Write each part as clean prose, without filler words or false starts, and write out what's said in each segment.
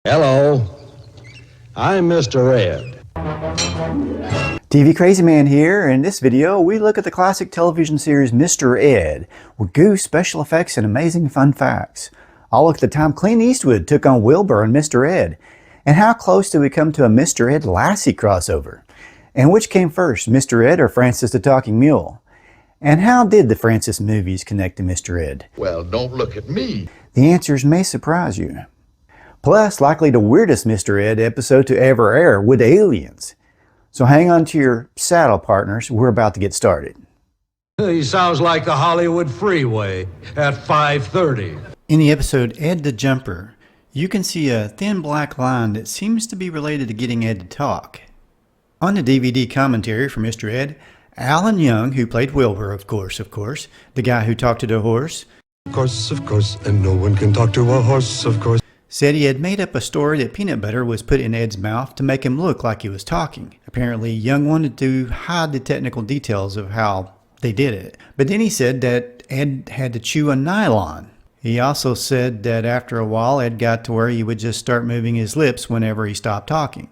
Hello, I'm Mr. Ed. TV Crazy Man here. In this video, we look at the classic television series Mr. Ed with Goofs, special effects, and amazing fun facts. I'll look at the time Clint Eastwood took on Wilbur and Mr. Ed, and how close did we come to a Mr. Ed Lassie crossover? And which came first, Mr. Ed or Francis the Talking Mule? And how did the Francis movies connect to Mr. Ed? Well, don't look at me. The answers may surprise you. Plus, likely the weirdest Mr. Ed episode to ever air with aliens. So hang on to your saddle, partners. We're about to get started. He sounds like the Hollywood freeway at 5:30. In the episode Ed the Jumper, you can see a thin black line that seems to be related to getting Ed to talk. On the DVD commentary for Mr. Ed, Allan Young, who played Wilbur, of course, the guy who talked to the horse, of course, and no one can talk to a horse, of course, said he had made up a story that peanut butter was put in Ed's mouth to make him look like he was talking. Apparently, Young wanted to hide the technical details of how they did it. But then he said that Ed had to chew a nylon. He also said that after a while, Ed got to where he would just start moving his lips whenever he stopped talking.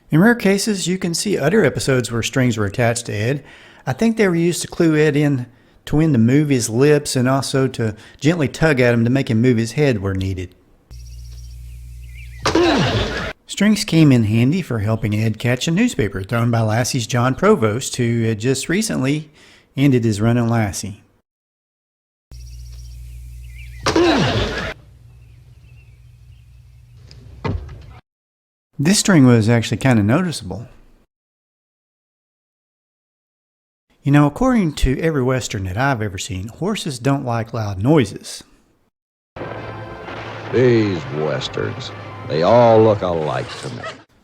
In rare cases, you can see other episodes where strings were attached to Ed. I think they were used to clue Ed in to when to move his lips and also to gently tug at him to make him move his head where needed. Strings came in handy for helping Ed catch a newspaper thrown by Lassie's John Provost, who had just recently ended his run on Lassie. This string was actually kind of noticeable. You know, according to every Western that I've ever seen, horses don't like loud noises. These westerns, they all look alike to me.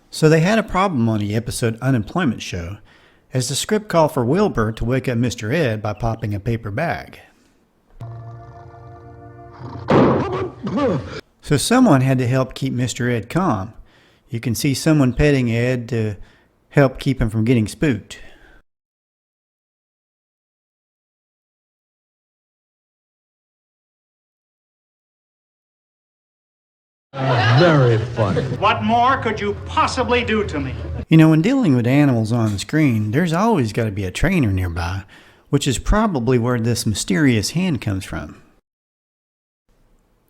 So they had a problem on the episode Unemployment Show, as the script called for Wilbur to wake up Mr. Ed by popping a paper bag. So someone had to help keep Mr. Ed calm. You can see someone petting Ed to help keep him from getting spooked. Very funny. What more could you possibly do to me? You know, when dealing with animals on the screen, there's always got to be a trainer nearby, which is probably where this mysterious hand comes from.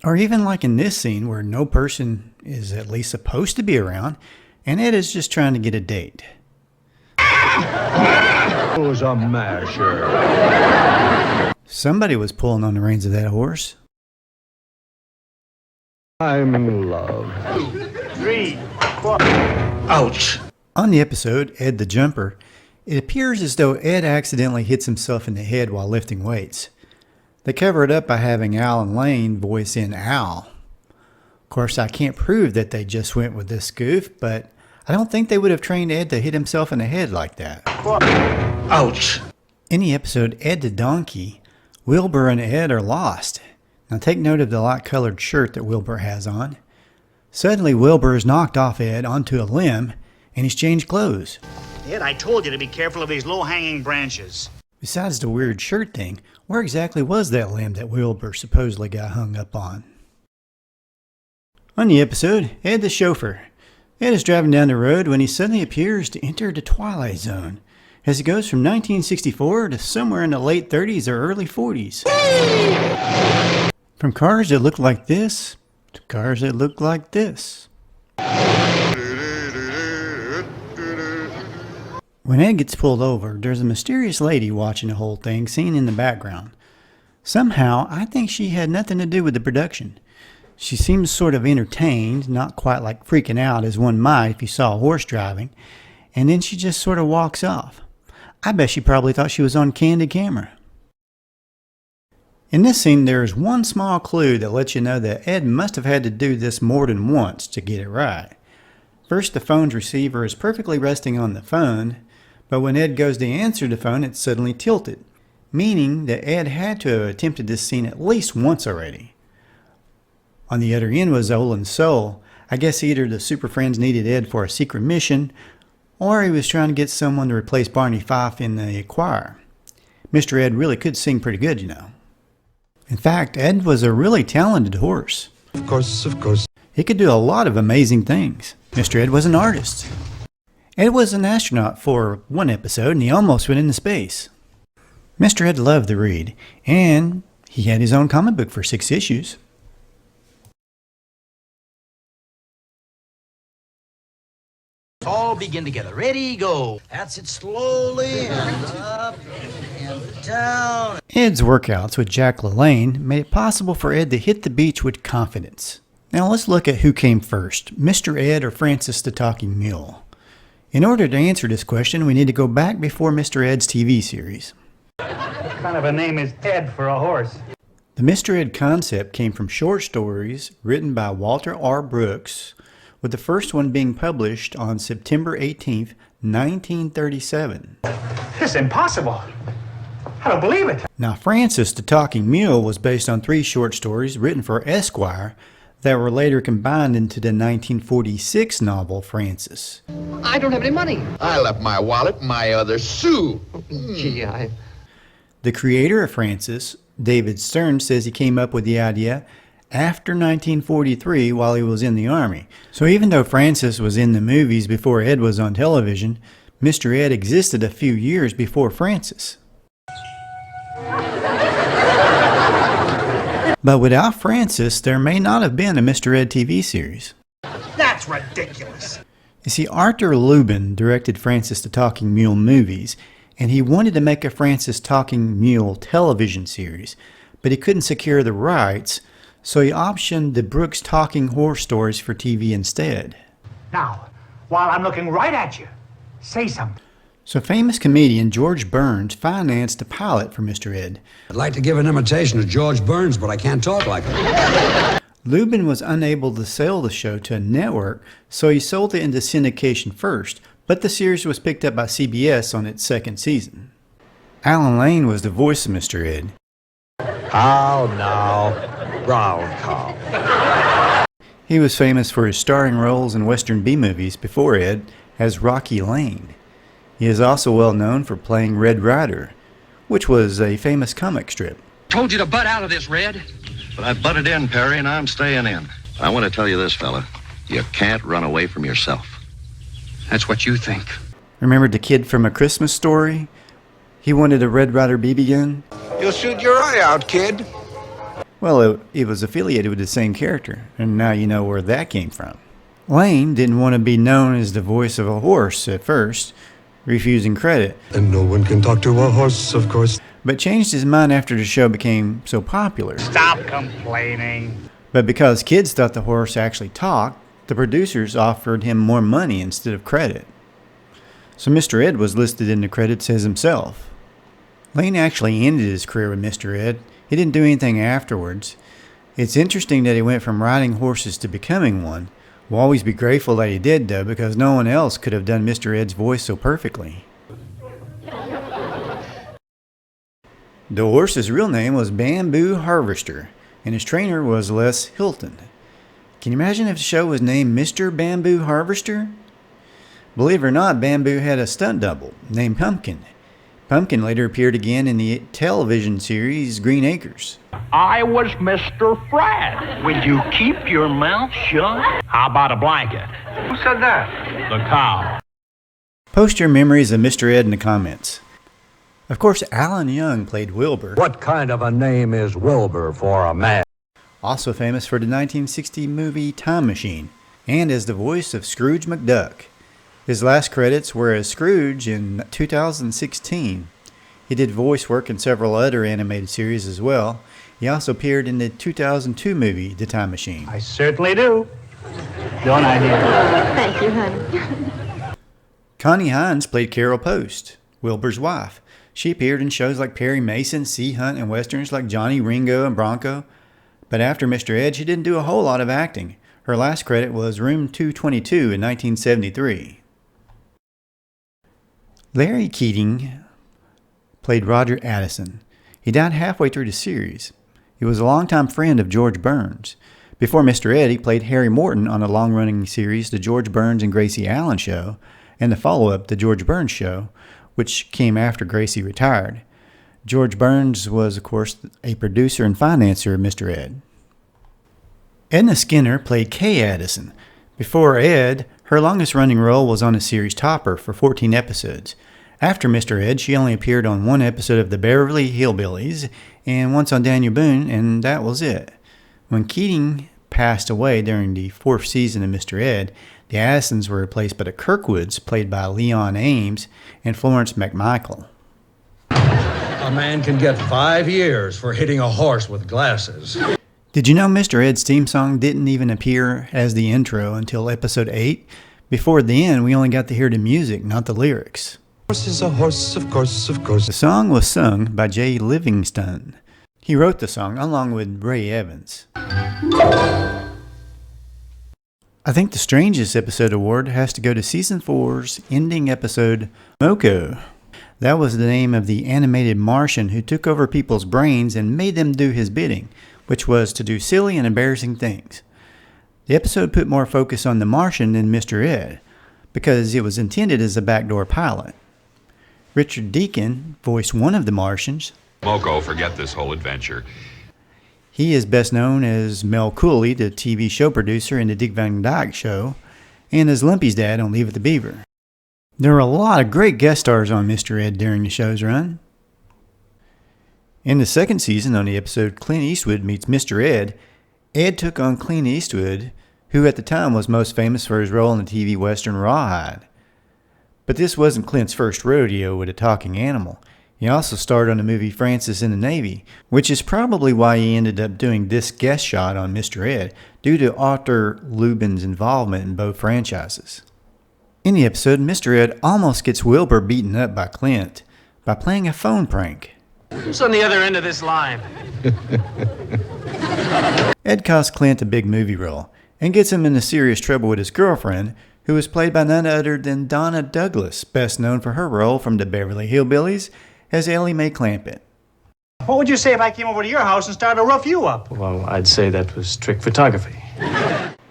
Or even like in this scene where no person is at least supposed to be around, and Ed is just trying to get a date. Who's a masher? Somebody was pulling on the reins of that horse. I'm in love. 2, 3, 4. Ouch. On the episode, Ed the Jumper, it appears as though Ed accidentally hits himself in the head while lifting weights. They cover it up by having Allan Lane voice in Al. Of course, I can't prove that they just went with this goof, but I don't think they would have trained Ed to hit himself in the head like that. Ouch. In the episode Ed the Donkey, Wilbur and Ed are lost. Now take note of the light-colored shirt that Wilbur has on. Suddenly, Wilbur is knocked off Ed onto a limb, and he's changed clothes. Ed, I told you to be careful of these low-hanging branches. Besides the weird shirt thing, where exactly was that limb that Wilbur supposedly got hung up on? On the episode, Ed the Chauffeur. Ed is driving down the road when he suddenly appears to enter the Twilight Zone, as he goes from 1964 to somewhere in the late 30s or early 40s. From cars that look like this to cars that look like this. When Ed gets pulled over, there's a mysterious lady watching the whole thing, seen in the background. Somehow, I think she had nothing to do with the production. She seems sort of entertained, not quite like freaking out as one might if you saw a horse driving, and then she just sort of walks off. I bet she probably thought she was on Candid Camera. In this scene, there is one small clue that lets you know that Ed must have had to do this more than once to get it right. First, the phone's receiver is perfectly resting on the phone, but when Ed goes to answer the phone, it's suddenly tilted, meaning that Ed had to have attempted this scene at least once already. On the other end was Olin's soul. I guess either the Super Friends needed Ed for a secret mission, or he was trying to get someone to replace Barney Fife in the choir. Mr. Ed really could sing pretty good, you know. In fact, Ed was a really talented horse. of course. He He could do a lot of amazing things. Mr. Ed was an artist. Ed was an astronaut for one episode, and he almost went into space. Mr. Ed loved to read, and he had his own comic book for 6 issues. All begin together. Ready, go. That's it, slowly and up and down. Ed's workouts with Jack LaLanne made it possible for Ed to hit the beach with confidence. Now let's look at who came first, Mr. Ed or Francis the Talking Mule. In order to answer this question, we need to go back before Mr. Ed's TV series. What kind of a name is Ed for a horse? The Mr. Ed concept came from short stories written by Walter R. Brooks, with the first one being published on September 18th, 1937. This is impossible. I don't believe it. Now, Francis the Talking Mule was based on 3 short stories written for Esquire that were later combined into the 1946 novel Francis. I don't have any money. I left my wallet in my other shoe. Gee, The creator of Francis, David Stern, says he came up with the idea after 1943 while he was in the Army. So even though Francis was in the movies before Ed was on television, Mr. Ed existed a few years before Francis. But without Francis, there may not have been a Mr. Ed TV series. That's ridiculous. You see, Arthur Lubin directed Francis the Talking Mule movies, and he wanted to make a Francis Talking Mule television series, but he couldn't secure the rights, so he optioned the Brooks Talking Horse stories for TV instead. Now, while I'm looking right at you, say something. So famous comedian George Burns financed a pilot for Mr. Ed. I'd like to give an imitation of George Burns, but I can't talk like him. Lubin was unable to sell the show to a network, so he sold it into syndication first, but the series was picked up by CBS on its 2nd season. Allan Lane was the voice of Mr. Ed. How now, brown cow. He was famous for his starring roles in Western B-movies before Ed as Rocky Lane. He is also well known for playing Red Ryder, which was a famous comic strip. told you to butt out of this, Red. But I butted in, Perry, and I'm staying in. I want to tell you this, fella. You can't run away from yourself. That's what you think. Remember the kid from A Christmas Story? He wanted a Red Ryder BB gun? You'll shoot your eye out, kid. Well, it was affiliated with the same character, and now you know where that came from. Lane didn't want to be known as the voice of a horse at first, refusing credit. And no one can talk to a horse, of course. But changed his mind after the show became so popular. Stop complaining. But because kids thought the horse actually talked, the producers offered him more money instead of credit. So Mr. Ed was listed in the credits as himself. Lane actually ended his career with Mr. Ed. He didn't do anything afterwards. It's interesting that he went from riding horses to becoming one. We'll always be grateful that he did, though, because no one else could have done Mr. Ed's voice so perfectly. The horse's real name was Bamboo Harvester, and his trainer was Les Hilton. Can you imagine if the show was named Mr. Bamboo Harvester? Believe it or not, Bamboo had a stunt double named Pumpkin. Pumpkin later appeared again in the television series Green Acres. I was Mr. Fred. Will you keep your mouth shut? How about a blanket? Who said that? The cow. Post your memories of Mr. Ed in the comments. Of course, Alan Young played Wilbur. What kind of a name is Wilbur for a man? Also famous for the 1960 movie Time Machine, and as the voice of Scrooge McDuck. His last credits were as Scrooge in 2016. He did voice work in several other animated series as well. He also appeared in the 2002 movie The Time Machine. I certainly do. Don't I, dear? Thank you, honey. Connie Hines played Carol Post, Wilbur's wife. She appeared in shows like Perry Mason, Sea Hunt, and westerns like Johnny Ringo and Bronco. But after Mr. Ed, she didn't do a whole lot of acting. Her last credit was Room 222 in 1973. Larry Keating played Roger Addison. He died halfway through the series. He was a longtime friend of George Burns. Before Mr. Ed, he played Harry Morton on the long-running series The George Burns and Gracie Allen Show, and the follow-up, The George Burns Show, which came after Gracie retired. George Burns was, of course, a producer and financier of Mr. Ed. Edna Skinner played Kay Addison. Before Ed, her longest running role was on a series topper for 14 episodes. After Mr. Ed, she only appeared on one episode of the Beverly Hillbillies and once on Daniel Boone, and that was it. When Keating passed away during the 4th season of Mr. Ed, the Addisons were replaced by the Kirkwoods, played by Leon Ames and Florence McMichael. A man can get 5 years for hitting a horse with glasses. Did you know Mr. Ed's theme song didn't even appear as the intro until episode 8? Before the end, we only got to hear the music, not the lyrics. Horse is a horse, of course, of course. The song was sung by Jay Livingston. He wrote the song along with Ray Evans. I think the strangest episode award has to go to season 4's ending episode, Moko. That was the name of the animated Martian who took over people's brains and made them do his bidding, which was to do silly and embarrassing things. The episode put more focus on the Martian than Mr. Ed, because it was intended as a backdoor pilot. Richard Deacon voiced one of the Martians. Moko, forget this whole adventure. He is best known as Mel Cooley, the TV show producer in The Dick Van Dyke Show, and as Lumpy's dad on Leave It to Beaver. There were a lot of great guest stars on Mr. Ed during the show's run. In the second season, on the episode Clint Eastwood Meets Mr. Ed, Ed took on Clint Eastwood, who at the time was most famous for his role in the TV western Rawhide. But this wasn't Clint's first rodeo with a talking animal. He also starred on the movie Francis in the Navy, which is probably why he ended up doing this guest shot on Mr. Ed, due to Arthur Lubin's involvement in both franchises. In the episode, Mr. Ed almost gets Wilbur beaten up by Clint by playing a phone prank. Who's on the other end of this line? Ed costs Clint a big movie role and gets him into serious trouble with his girlfriend, who was played by none other than Donna Douglas, best known for her role from the Beverly Hillbillies as Ellie Mae Clampett. What would you say if I came over to your house and started to rough you up? Well, I'd say that was trick photography.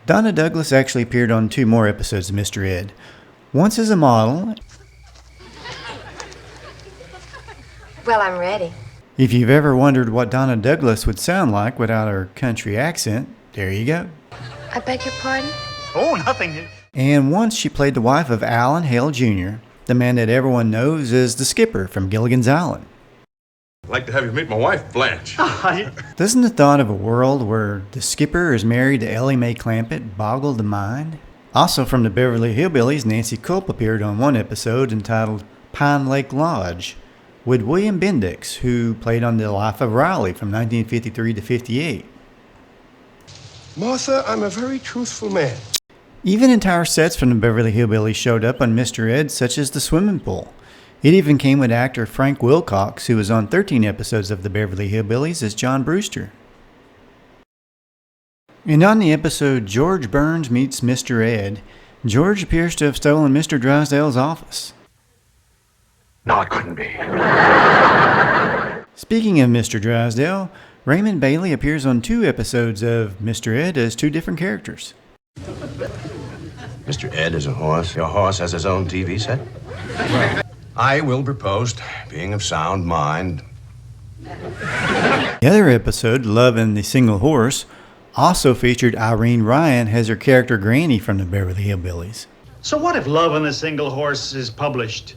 Donna Douglas actually appeared on 2 more episodes of Mr. Ed. Once as a model. Well, I'm ready. If you've ever wondered what Donna Douglas would sound like without her country accent, there you go. I beg your pardon? Oh, nothing. And once she played the wife of Allan Hale Jr., the man that everyone knows as the skipper from Gilligan's Island. I'd like to have you meet my wife, Blanche. Doesn't the thought of a world where the skipper is married to Ellie Mae Clampett boggle the mind? Also from the Beverly Hillbillies, Nancy Culp appeared on one episode entitled Pine Lake Lodge with William Bendix, who played on The Life of Riley from 1953 to 58. Martha, I'm a very truthful man. Even entire sets from the Beverly Hillbillies showed up on Mr. Ed, such as the swimming pool. It even came with actor Frank Wilcox, who was on 13 episodes of the Beverly Hillbillies as John Brewster. And on the episode George Burns Meets Mr. Ed, George appears to have stolen Mr. Drysdale's office. No, it couldn't be. Speaking of Mr. Drysdale, Raymond Bailey appears on 2 episodes of Mr. Ed as 2 different characters. Mr. Ed is a horse. Your horse has his own TV set? Well, I, Wilbur Post, being of sound mind. The other episode, Love and the Single Horse, also featured Irene Ryan as her character Granny from the Beverly Hillbillies. So what if Love and the Single Horse is published?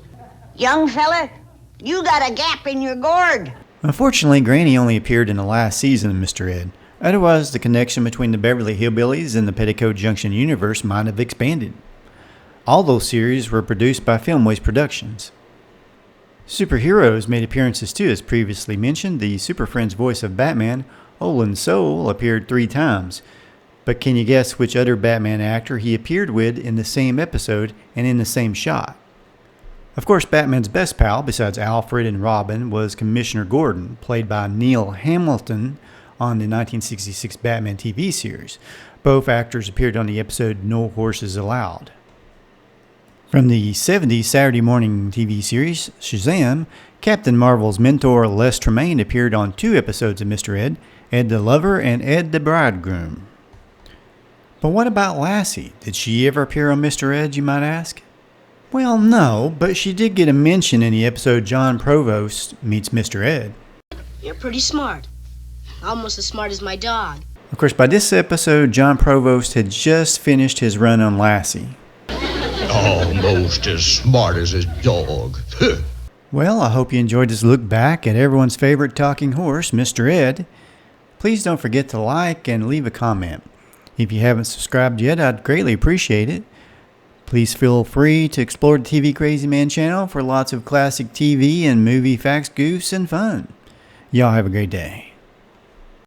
Young fella, you got a gap in your gourd. Unfortunately, Granny only appeared in the last season of Mr. Ed. Otherwise, the connection between the Beverly Hillbillies and the Petticoat Junction universe might have expanded. All those series were produced by Filmways Productions. Superheroes made appearances too, as previously mentioned. The Super Friends voice of Batman, Olin Soul, appeared 3 times. But can you guess which other Batman actor he appeared with in the same episode and in the same shot? Of course, Batman's best pal, besides Alfred and Robin, was Commissioner Gordon, played by Neil Hamilton on the 1966 Batman TV series. Both actors appeared on the episode No Horses Allowed. From the 70s Saturday morning TV series, Shazam, Captain Marvel's mentor Les Tremayne appeared on 2 episodes of Mr. Ed, Ed the Lover and Ed the Bridegroom. But what about Lassie? Did she ever appear on Mr. Ed, you might ask? Well, no, but she did get a mention in the episode John Provost Meets Mr. Ed. You're pretty smart. Almost as smart as my dog. Of course, by this episode, John Provost had just finished his run on Lassie. Almost as smart as his dog. Well, I hope you enjoyed this look back at everyone's favorite talking horse, Mr. Ed. Please don't forget to like and leave a comment. If you haven't subscribed yet, I'd greatly appreciate it. Please feel free to explore the TV Crazy Man channel for lots of classic TV and movie facts, goofs, and fun. Y'all have a great day.